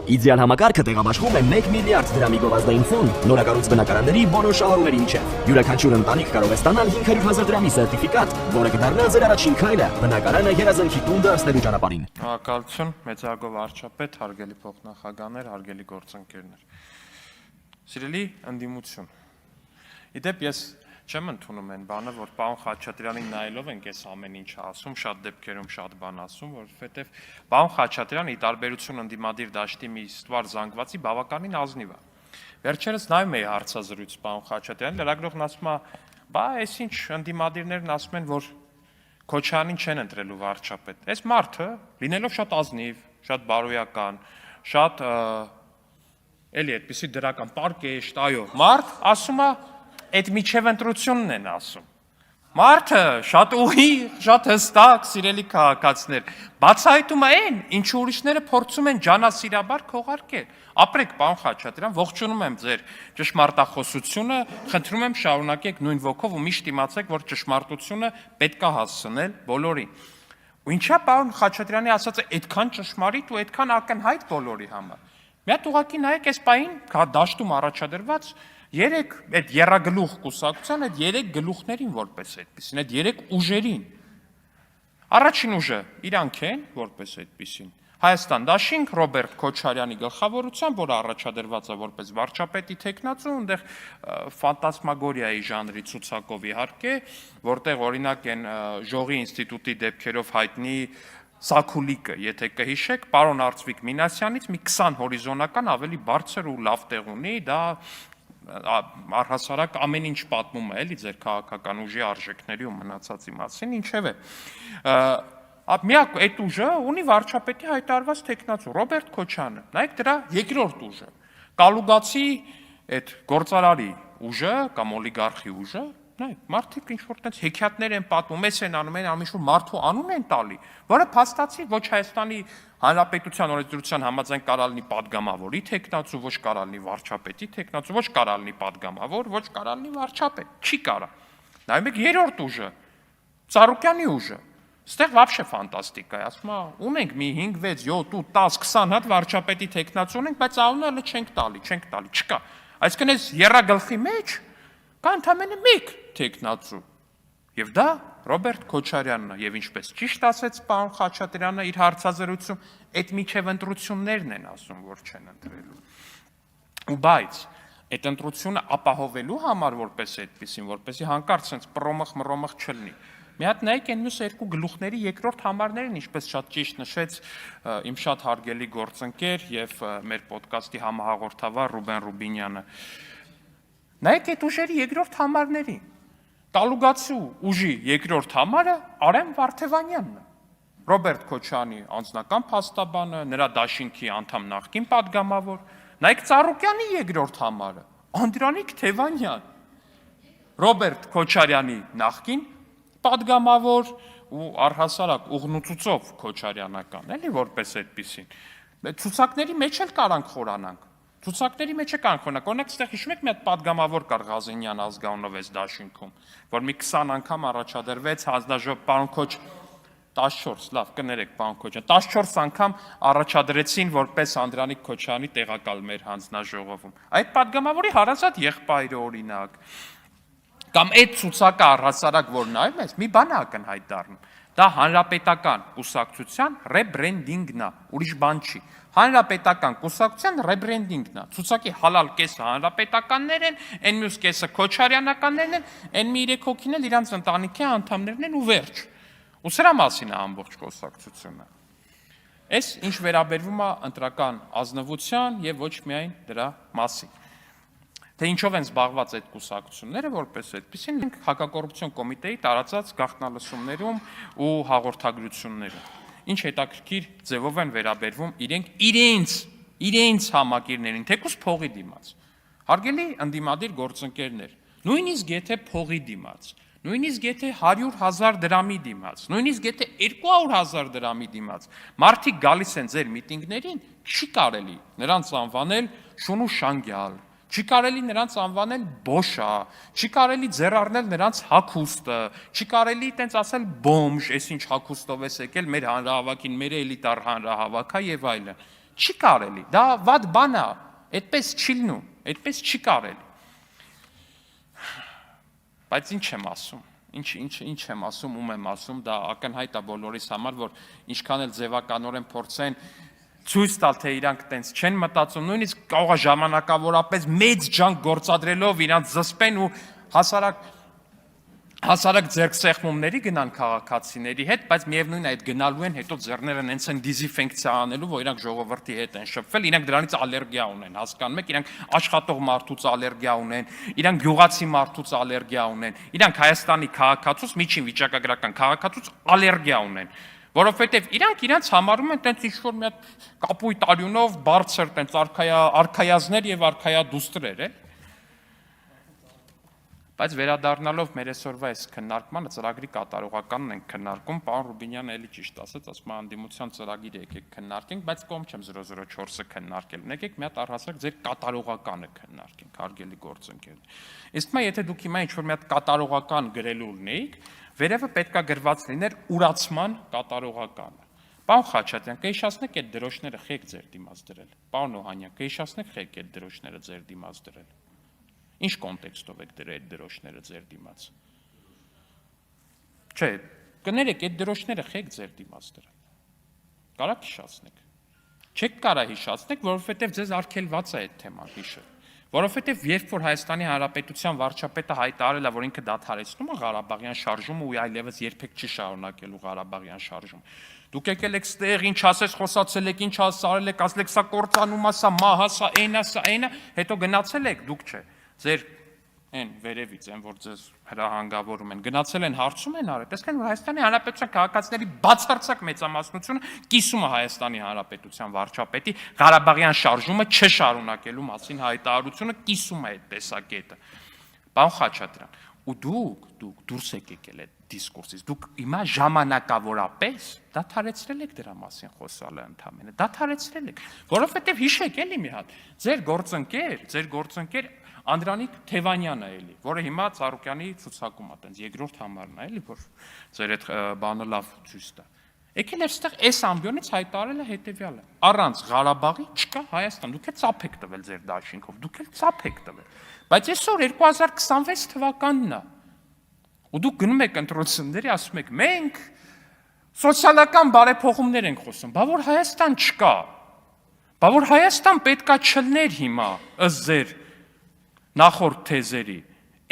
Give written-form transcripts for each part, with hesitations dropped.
Իդեալ համակարգը տեղաբաշխում է 1 միլիարդ դրամի գովազդային ֆոնդ նորակառույց բնակարանների բոլոր շահառուների միջև։ Յուրաքանչյուր ընտանիք կարող է ստանալ 500,000 դրամի սերտիֆիկատ, որը կդառնա ձեր առաջին քայլը բնակարանը երազանքի տուն դարձնելու ճանապարհին։ Շնորհակալություն, մեծարգո վարչապետ, հարգելի փոխնախագահներ, հարգելի գործընկերներ։ Սիրելի ընդդիմություն։ Իդեպ ես չեմ ընդունում այն բանը, որ պարոն Խաչատրյանին նայելով ենք այս ամեն ինչը ասում, շատ դեպքերում շատ բան ասում, որովհետև պարոն Խաչատրյանը ի տարբերություն ընդդիմադիր դաշտի մի ստվար զանգվածի բավականին ազնիվ է։ Վերջերս նայում էի հարցազրույց պարոն Խաչատրյանին, լրագրողն ասում է, բա այս ինչ ընդդիմադիրներն ասում են, որ Քոչարյանին չեն ընտրելու վարչապետ։ Այս մարդը, լինելով շատ ազնիվ, շատ բարոյական, շատ էլի այդպիսի դրական պարկեշտ, այո, մարդ ասում է այդ միջև ընտրությունն են ասում։ Մարդը շատ ուղիղ, շատ հստակ, սիրելի քաղաքացիներ, բացահայտում է այն, ինչ ուրիշները փորձում են ջանասիրաբար քողարկել։ Ապրեք, պարոն Խաչատրյան, ողջունում եմ ձեր ճշմարտախոսությունը, խնդրում եմ շարունակեք նույն ոգով ու միշտ իմացեք, որ ճշմարտությունը պետք է հասցնել բոլորին։ Ու ինչա պարոն Խաչատրյանի ասածը այդքան ճշմարիտ ու այդքան ակնհայտ բոլորի համար։ Մի հատ ուղղակի նայեք այս պահին դաշտում առաջադրված 3 այդ եռագլուխ կուսակցության այդ 3 գլուխներին որպես այդպեսին, այդ 3 ուժերին։ Առաջին ուժը իրանք են որպես այդպեսին։ Հայաստան դաշինք Ռոբերտ Քոչարյանի գլխավորությամբ, որը առաջադրված է որպես վարչապետի թեկնածու, այնտեղ ֆանտասմագորիայի ժանրի ցուցակով իհարկե, որտեղ օրինակ են Ժողի ինստիտուտի դեպքերով հայտնի Սաքուլիկը, եթե կհիշեք, պարոն Արծվիկ Մինասյանից մի 20 հորիզոնական ավելի բարձր ու լավ տեղ ունի, դա առհասարակ ամեն ինչ պատմում է, էլի ձեր քաղաքական ուժի արժեքների ու մնացածի մասին, ինչևէ։ Միակ այդ ուժը ունի վարչապետի հայտարարված թեկնածու Ռոբերտ Քոչարյանը։ Նայեք դրա երկրորդ ուժը։ Կալուգացի այդ գործարարի ուժը կամ օլիգարխի ուժը, նայեք, մարդիկ ինչ-որ տենց հեքիաթներ են պատմում, էս են անում, ամիշու մարդու անուն են տալի, որը փաստացի ոչ Հայաստանի Հանրապետության օրենսդրության համաձայն կարալնի падգամավորի թեկնածու, ոչ կարալնի վարչապետի թեկնածու, ոչ կարալնի падգամավոր, ոչ կարալնի վարչապետ, չի կարա։ Նայում եք երրորդ ուժը, Ծառուկյանի ուժը։ Ստեղ вообще ֆանտաստիկա է, ասում է, ունենք մի 5, 6, 7, 8, 10, 20 հատ վարչապետի թեկնածու ունենք, բայց անունը չենք տալի, չկա։ Այսինքն այս եռագլխի մեջ կա ընդամենը մեկ թեկնածու։ Եվ դա Ռոբերտ Քոչարյանն է, եւ ինչպես ճիշտ ասեց պարոն Խաչատրյանը իր հարցազրույցում, այդ միջև ընտրություններն են ասում, որ չեն ընտրելու։ Ու բայց այդ ընտրությունը ապահովելու համար որպես այդպեսին, որպեսզի հանկարծ sense պրոմխ չլինի։ Մի հատ նայեք այն մյուս երկու գլուխների երկրորդ համարներին, ինչպես շատ ճիշտ նշեց իմ շատ հարգելի գործընկեր եւ մեր ոդկասթի համահաղորդավար Ռուբեն Ռուբինյանը։ Նայեք այդ ուժերի երկրորդ համարներին։ Կալուգացու ուժի երկրորդ համարը Արեմ Վարդևանյանն է։ Ռոբերտ Քոչարյանի անձնական փաստաբանը, նրա դաշինքի անդամ նախկին падգամավոր։ Նայեք Ծառուկյանի երկրորդ համարը Անդրանիկ Թևանյան։ Ռոբերտ Քոչարյանի նախկին падգամավոր ու առհասարակ ուղնուցուցով Քոչարյանական, էլի որպես այդպեսին։ Ցուցակների մեջ էլ կարանք խորանանք։ Ցուցակների մեջ է կանխոնակ, օրինակ այստեղ հիշում եք մի հատ падգամավոր կար Ղազենյան ազգանունով այս դաշինքում, որ մի 20 անգամ առաջադրվեց հանձնաժողով պարոն Քոչ 14, լավ, կներեք պարոն Քոչյան, 14 անգամ առաջադրեցին որպես Անդրանիկ Քոչարյանի տեղակալ մեր հանձնաժողովում։ Այդ падգամավորի հարազատ եղբայրը օրինակ, կամ այդ ցուցակը առհասարակ որ նայում ես, մի բան է ակնհայտ դառնում։ Դա հանրապետական կուսակցության ռեբրենդինգն է, ուրիշ բան չի։ Հանրապետական կուսակցության ռեբրենդինգն է։ Ցուցակի հալալ կեսը հանրապետականներ են, այն մյուս կեսը քոչարյանականներն են, այն մի 3 հոգին էլ իրանց ընտանիքի անդամներն են ու վերջ։ Ու սրա մասին է ամբողջ կուսակցությունը։ Այս ինչ վերաբերվում է ընտրական ազնվության եւ ոչ միայն դրա մասին։ Թե ինչով են զբաղված այդ կուսակցությունները, որպես այդպեսին հակակոռուպցիոն կոմիտեի տարածած գաղտնալսումներում ու հաղորդագրություններում։ Ինչ հետաքրքիր ձևով են վերաբերվում իրենց համակիրներին, թեկուզ փողի դիմաց։ Հարգելի ընդդիմադիր գործընկերներ, նույնիսկ եթե փողի դիմաց, նույնիսկ եթե 100,000 դրամի դիմաց, նույնիսկ եթե 200,000 դրամի դիմաց, մարդիկ գալիս են ձեր միտինգներին, չի կարելի նրանց անվանել շուն ու շանգյալ, չի կարելի նրանց անվանել բոշա, չի կարելի ձեռ առնել նրանց հագուստը, չի կարելի տենց ասել բոմժ, այս ինչ հագուստով ես եկել մեր հանրահավաքին, մեր էլիտար հանրահավաք է եւ այլն։ Չի կարելի, դա վատ բան է, այդպես չի լինում, այդպես չի կարելի։ Բայց ինչ եմ ասում, ինչ եմ ասում, ում եմ ասում, դա ակնհայտ է բոլորիս համար, որ ինչքան էլ ձևականորեն փորձեն ցույց տալ, թե իրանք տենց չեն մտածում, նույնիսկ կարող է ժամանակավորապես մեծ ջանք գործադրելով իրանք զսպեն ու հասարակ ձեռքսեղմումների գնան քաղաքացիների հետ, բայց միևնույն է այդ գնալու են, հետո ձեռները նենց են դիզինֆեկցիա անելու, որ իրանք ժողովրդի հետ են շփվել, իրանք դրանից ալերգիա ունեն, հասկանում եք, իրանք աշխատող մարդուց ալերգիա ունեն, իրանք գյուղացի մարդուց ալերգիա ունեն, իրանք Հայաստանի քաղաքացուց, միջին վիճակագրական քաղաքացուց ալերգիա ունեն, որովհետև իրանք համարում են տենց ինչ-որ մի հատ կապույտ արյունով բարձր տենց արքայազներ եւ արքայադուստրեր, Բայց վերադառնալով մեր այսօրվա այս քննարկմանը ծրագրի կատարողականն ենք քննարկում, պարոն Ռուբինյանը էլի ճիշտ ասեց, ասում է հանդիմության ծրագիրը եկեք քննարկենք, բայց կողմ չեմ 004-ը քննարկել։ Եկեք մի հատ առհասարակ ձեր կատարողականը քննարկենք, հարգելի գործընկերներ։ Իսկ մա եթե դուք հիմա ինչ-որ մի հատ կատարողական գրելու ունեիք, վերևը պետքա գրված լիներ ուրացման կատարողականը։ Պարոն Խաչատրյան, կհիշացնեք այդ դրոշները խեք ձեր դիմաց դրել։ Պարոն Օհանյան, կհիշացնեք խեք այդ դրոշները ձեր դիմաց դրել։ Ինչ կոնտեքստով եք դրել այդ դրոշները ձեր դիմաց։ Չէ, կներեք այդ դրոշները խեք ձեր դիմաց դրել։ Կարա՞ք հիշացնեք։ Չեք կարա հիշացնեք, որովհետև ձեզ արգելված է այդ թեման հիշել։ Որովհետև երբ որ Հայաստանի Հանրապետության վարչապետը հայտարարել է, որ ինքը դադարեցնում է Ղարաբաղյան շարժումը ու այլևս երբեք չի շարունակելու Ղարաբաղյան շարժումը, դուք եկել եք ստեղ, ինչ ասես, խոսացել եք, ինչ ասարել եք, ասել եք, սա կործանում է, սա մահ է, սա այնա, հետո գնացել եք, դուք չէ, ձեր այն վերևից, այն որ ձեզ հրահանգավորում են, գնացել են հարցում են արել, տեսեք, որ Հայաստանի Հանրապետության քաղաքացիների բացարձակ մեծամասնությունը կիսում է Հայաստանի Հանրապետության վարչապետի Ղարաբաղյան շարժումը չշարունակելու մասին հայտարարությունը կիսում է այդ տեսակետը։ Պարոն Խաչատրյան, ու դուք դուրս եք եկել այդ դիսկուրսից, դուք հիմա ժամանակավորապես դադարեցրել եք դրա մասին խոսալը ընդամենը, դադարեցրել եք, որովհետև հիշեք էլի մի հատ, ձեր գործընկեր Անդրանիկ Թևանյանը էլի, որը հիմա Ծառուկյանի ցուցակում է, տենց երկրորդ համարն է, էլի, որ ձեր այդ բանը լավ ցույց տա։ Եկել էր ստեղ այս ամբիոնից հայտարարել է հետևյալը. առանց Ղարաբաղի չկա Հայաստան, դուք էլ ծափ եք տվել ձեր դաշինքով, դուք էլ ծափ եք տվել։ Բայց այսօր 2026 թվականն է։ Ու դուք գնում եք ընտրությունների, ասում եք, մենք սոցիալական բարեփոխումներ ենք խոսում, բա որ Հայաստան չկա։ Բա որ Հայաստան պետքա չլներ հիմա, ըստ ձեր նախորդ թեզերի,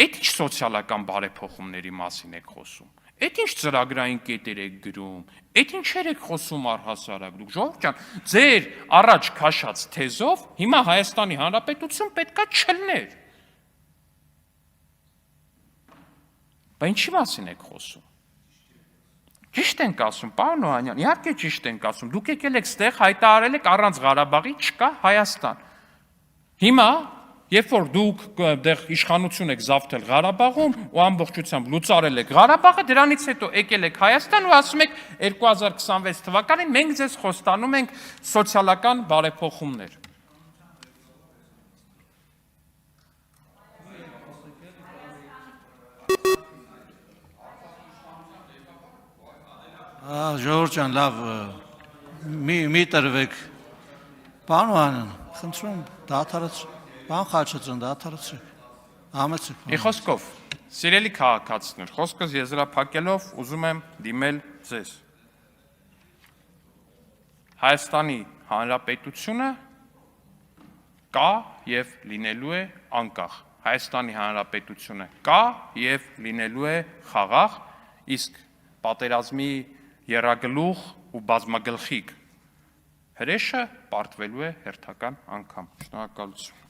այդ ինչ սոցիալական բարեփոխումների մասին եք խոսում, այդ ինչ ծրագրային կետեր եք գրում, այդ ինչեր եք խոսում առհասարակ դուք, ժողովուրդ ջան, ձեր առաջ քաշած թեզով հիմա Հայաստանի Հանրապետություն պետքա չլներ։ Բա ինչի մասին եք խոսում։ Ճիշտ ենք ասում, պարոն Օհանյան, իհարկե ճիշտ ենք ասում, դուք եկել եք ստեղ հայտարարել եք առանց Ղարաբաղի չկա Հայաստան։ Հիմա Երբ որ դուք դեռ իշխանություն եք զավթել Ղարաբաղում ու ամբողջությամբ լուծարել եք Ղարաբաղը, դրանից հետո եկել եք Հայաստան ու ասում եք 2026 թվականին մենք ձեզ խոստանում ենք սոցիալական բարեփոխումներ։ Ժողովուրդ ջան, լավ, մի տրվեք, պարոն Օհանյան, խնդրում, դադարեցրեք, պարոն Խաչատրյան, դադարեցրեք, համեցեք։ Մի խոսքով, սիրելի քաղաքացիներ, խոսքս եզրափակելով ուզում եմ դիմել ձեզ։ Հայաստանի Հանրապետությունը կա եւ լինելու է անկախ։ Հայաստանի Հանրապետությունը կա եւ լինելու է խաղաղ, իսկ պատերազմի եռագլուխ ու բազմագլխիկ հրեշը պարտվելու է հերթական անգամ։ Շնորհակալություն։